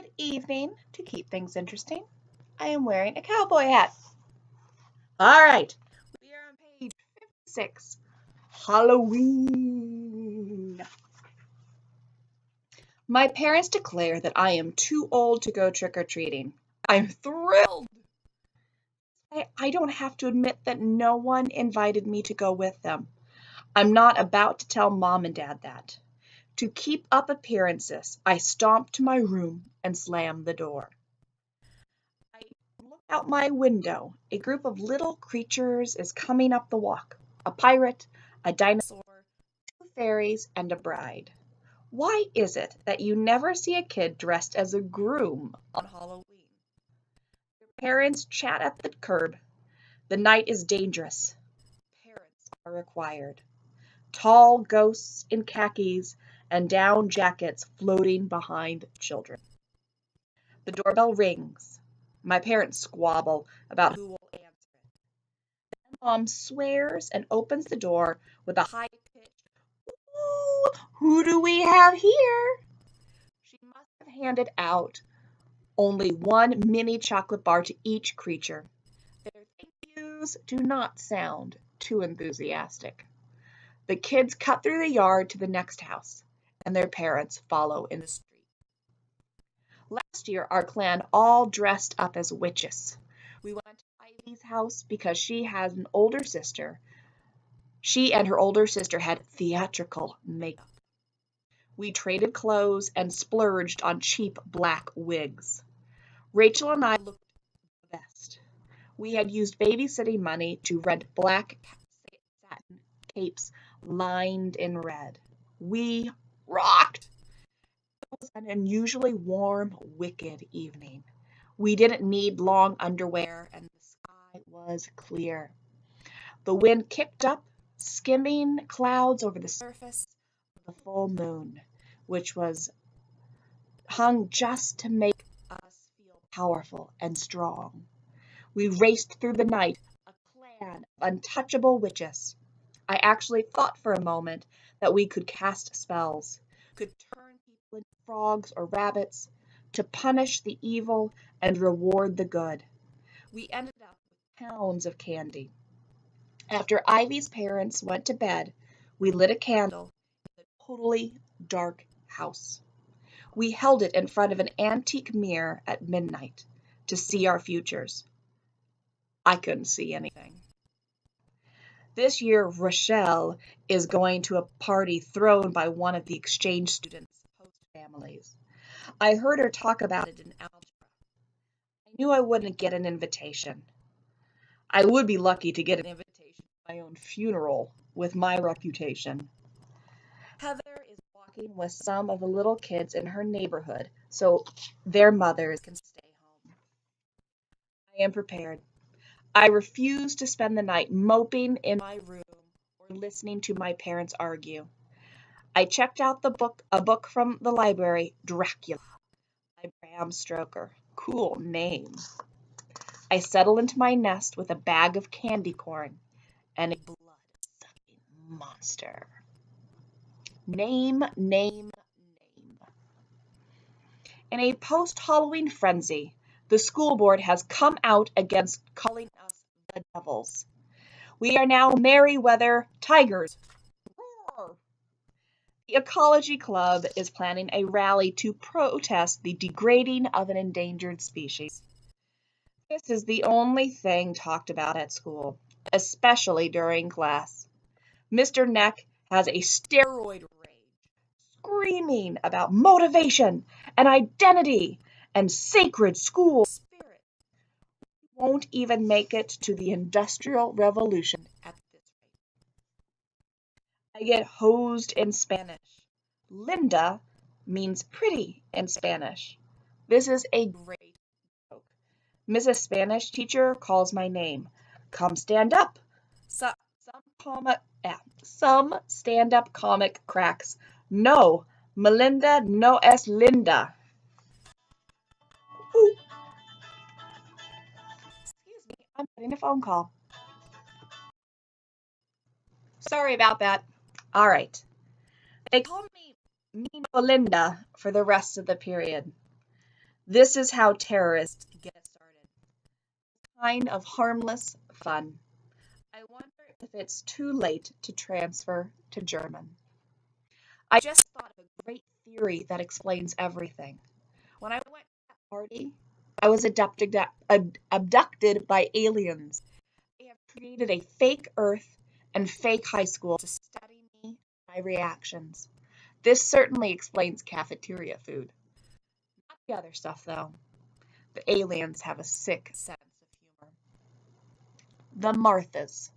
Good evening. To keep things interesting, I am wearing a cowboy hat. All right, we are on page 56, Halloween. My parents declare that I am too old to go trick-or-treating. I'm thrilled. I don't have to admit that no one invited me to go with them. I'm not about to tell Mom and Dad that. To keep up appearances, I stomp to my room and slam the door. I look out my window. A group of little creatures is coming up the walk. A pirate, a dinosaur, two fairies, and a bride. Why is it that you never see a kid dressed as a groom on Halloween? Your parents chat at the curb. The night is dangerous. Parents are required. Tall ghosts in khakis and down jackets floating behind children. The doorbell rings. My parents squabble about who will answer it. Then Mom swears and opens the door with a high-pitched, "Ooh, who do we have here?" She must have handed out only one mini chocolate bar to each creature. Their thank yous do not sound too enthusiastic. The kids cut through the yard to the next house, and their parents follow in the street. Last year, our clan all dressed up as witches. We went to Ivy's house because she has an older sister. She and her older sister had theatrical makeup. We traded clothes and splurged on cheap black wigs. Rachel and I looked the best. We had used babysitting money to rent black satin capes lined in red. We rocked. It was an unusually warm, wicked evening. We didn't need long underwear, and the sky was clear. The wind kicked up, skimming clouds over the surface of the full moon, which was hung just to make us feel powerful and strong. We raced through the night, a clan of untouchable witches. I actually thought for a moment that we could cast spells, could turn people into frogs or rabbits, to punish the evil and reward the good. We ended up with pounds of candy. After Ivy's parents went to bed, we lit a candle in a totally dark house. We held it in front of an antique mirror at midnight to see our futures. I couldn't see anything. This year, Rochelle is going to a party thrown by one of the exchange students' host families. I heard her talk about it in algebra. I knew I wouldn't get an invitation. I would be lucky to get an invitation to my own funeral with my reputation. Heather is walking with some of the little kids in her neighborhood so their mothers can stay home. I am prepared. I refuse to spend the night moping in my room or listening to my parents argue. I checked out a book from the library, Dracula, by Bram Stoker. Cool name. I settle into my nest with a bag of candy corn and a blood-sucking monster. Name. In a post-Halloween frenzy, the school board has come out against calling us the Devils. We are now Merryweather Tigers. Roar! The Ecology Club is planning a rally to protest the degrading of an endangered species. This is the only thing talked about at school, especially during class. Mr. Neck has a steroid rage, screaming about motivation and identity and sacred school spirit. We won't even make it to the Industrial Revolution at this rate. I get hosed in Spanish. Linda means pretty in Spanish. This is a great joke. Mrs. Spanish teacher calls my name. Come stand up. Some stand-up comic cracks. No, Melinda no es linda. Ooh. Excuse me, I'm getting a phone call. Sorry about that. All right. They call me Mean Melinda for the rest of the period. This is how terrorists get started. Kind of harmless fun. I wonder if it's too late to transfer to German. I just thought of a great theory that explains everything. When I went to that party, I was abducted by aliens. They have created a fake Earth and fake high school to study me and my reactions. This certainly explains cafeteria food. Not the other stuff, though. The aliens have a sick sense of humor. The Marthas.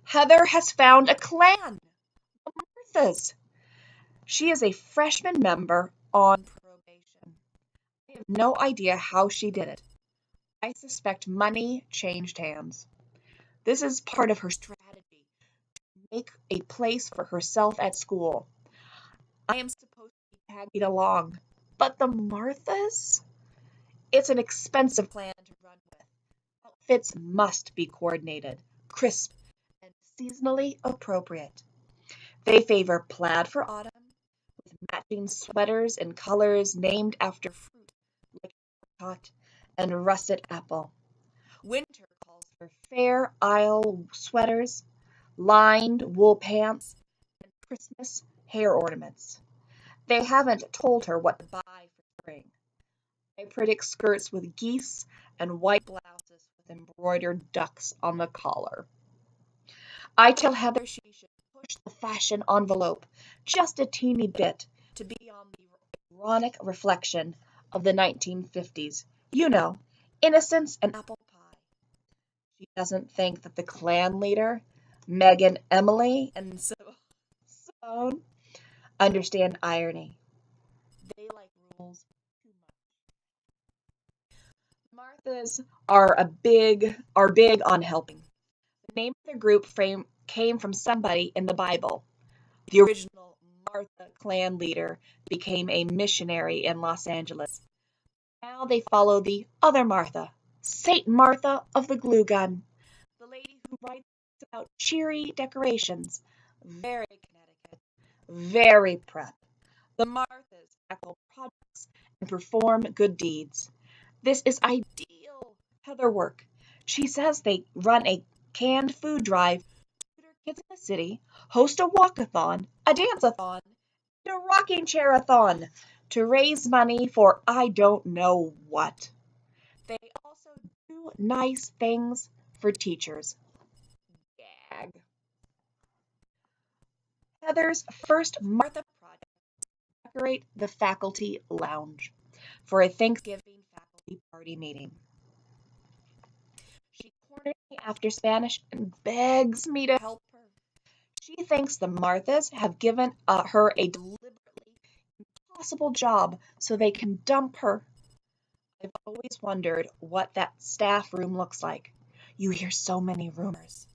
Heather has found a clan. The Marthas. She is a freshman member on probation. I have no idea how she did it. I suspect money changed hands. This is part of her strategy to make a place for herself at school. I am supposed to be tagging along, but the Marthas? It's an expensive plan to run with. Outfits must be coordinated, crisp, and seasonally appropriate. They favor plaid for autumn, with matching sweaters in colors named after fruit like apricot and russet apple. Winter calls for fair isle sweaters, lined wool pants, and Christmas hair ornaments. They haven't told her what to buy for spring. I predict skirts with geese and white blouses with embroidered ducks on the collar. I tell Heather she should push the fashion envelope just a teeny bit to be on the ironic reflection of the 1950s. You know, innocence and apple pie. She doesn't think that the clan leader, Megan, Emily, and Simone understand irony. They like rules too much. Marthas are big on helping. The name of the group came from somebody in the Bible. The original Martha clan leader became a missionary in Los Angeles. Now they follow the other Martha, Saint Martha of the glue gun, the lady who writes about cheery decorations. Very Connecticut, very prep. The Marthas tackle projects and perform good deeds. This is ideal Heather work. She says they run a canned food drive, tutor kids in the city, host a walkathon, a dance-a-thon, and a rocking chair-a-thon to raise money for I don't know what. They also do nice things for teachers. Gag. Heather's first Martha project is to decorate the faculty lounge for a Thanksgiving faculty party meeting. She corners me after Spanish and begs me to help her. She thinks the Marthas have given her a deliberately impossible job so they can dump her. I've always wondered what that staff room looks like. You hear so many rumors.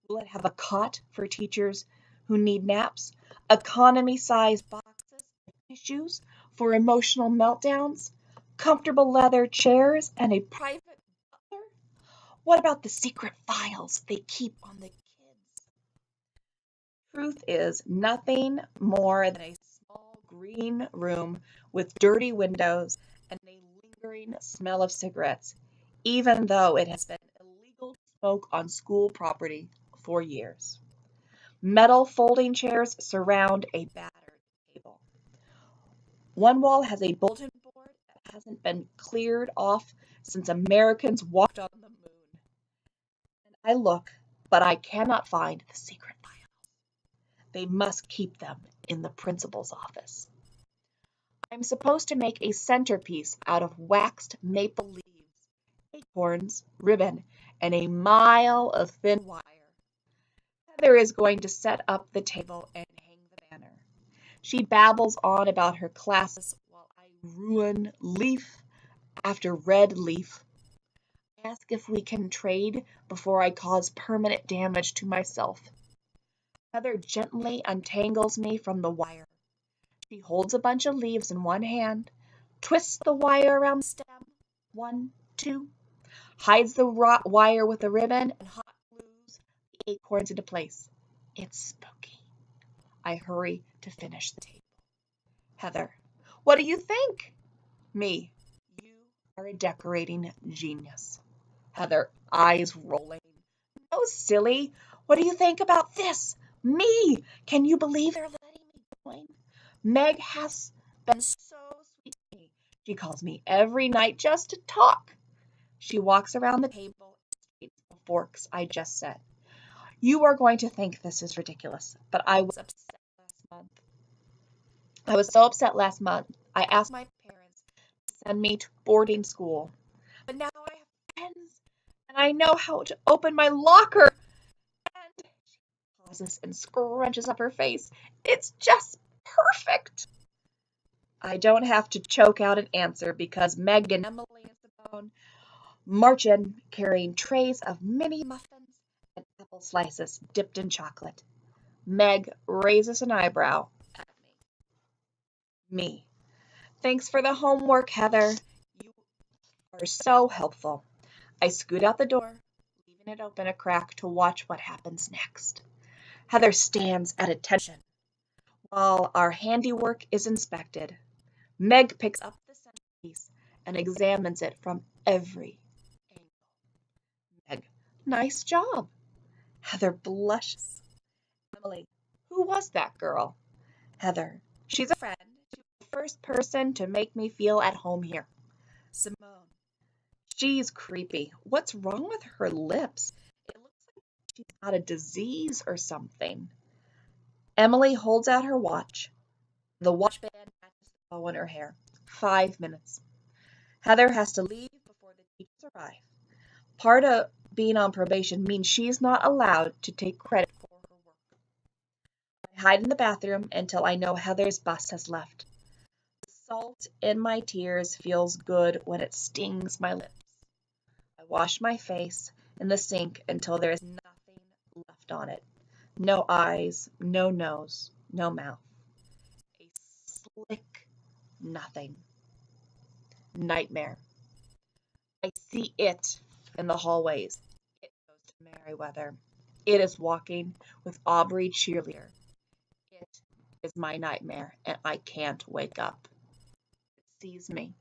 Will it have a cot for teachers who need naps, economy-sized boxes of tissues for emotional meltdowns, comfortable leather chairs, and a private butler? What about the secret files they keep on the kids? Truth is nothing more than a small green room with dirty windows and a lingering smell of cigarettes, even though it has been illegal to smoke on school property for years. Metal folding chairs surround a battered table. One wall has a bulletin board that hasn't been cleared off since Americans walked on the moon. And I look, but I cannot find the secret files. They must keep them in the principal's office. I'm supposed to make a centerpiece out of waxed maple leaves, acorns, ribbon, and a mile of thin wire. Heather is going to set up the table and hang the banner. She babbles on about her classes while I ruin leaf after red leaf. I ask if we can trade before I cause permanent damage to myself. Heather gently untangles me from the wire. She holds a bunch of leaves in one hand, twists the wire around the stem, 1, 2, hides the wire with a ribbon, and hot glues the acorns into place. It's spooky. I hurry to finish the table. Heather, what do you think? Me. You are a decorating genius. Heather, eyes rolling. No, silly. What do you think about this? Me. Can you believe they're letting me join? Meg has been so sweet to me. She calls me every night just to talk. She walks around the table and eats the forks I just said. You are going to think this is ridiculous, but I was upset last month. I was so upset last month. I asked my parents to send me to boarding school. But now I have friends, and I know how to open my locker. And she pauses and scrunches up her face. It's just perfect. I don't have to choke out an answer because Meg and Emily and Simone march in carrying trays of mini muffins and apple slices dipped in chocolate. Meg raises an eyebrow at me. Thanks for the homework, Heather. You are so helpful. I scoot out the door, leaving it open a crack to watch what happens next. Heather stands at attention while our handiwork is inspected. Meg picks up the centerpiece and examines it from every angle. Meg, nice job. Heather blushes. Emily, who was that girl? Heather, she's a friend. She was the first person to make me feel at home here. Simone, she's creepy. What's wrong with her lips? It looks like she's got a disease or something. Emily holds out her watch. The watch band matches the bow in her hair. 5 minutes. Heather has to leave before the teachers arrive. Part of being on probation means she's not allowed to take credit for her work. I hide in the bathroom until I know Heather's bus has left. The salt in my tears feels good when it stings my lips. I wash my face in the sink until there is nothing left on it. No eyes, no nose, no mouth. A slick nothing. Nightmare. I see it in the hallways. It goes to Merriweather. It is walking with Aubrey cheerleader. It is my nightmare, and I can't wake up. It sees me.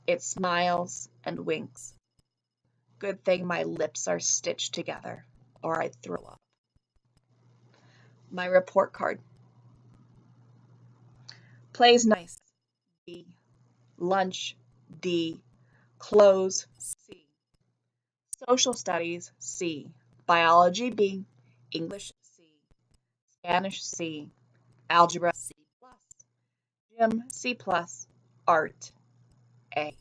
It smiles and winks. Good thing my lips are stitched together, or I'd throw up. My report card. Plays nice. D. Lunch. D. Clothes. C. Social studies. C. Biology. B. English. C. Spanish. C. Algebra. C+. Gym. C+. Art. A.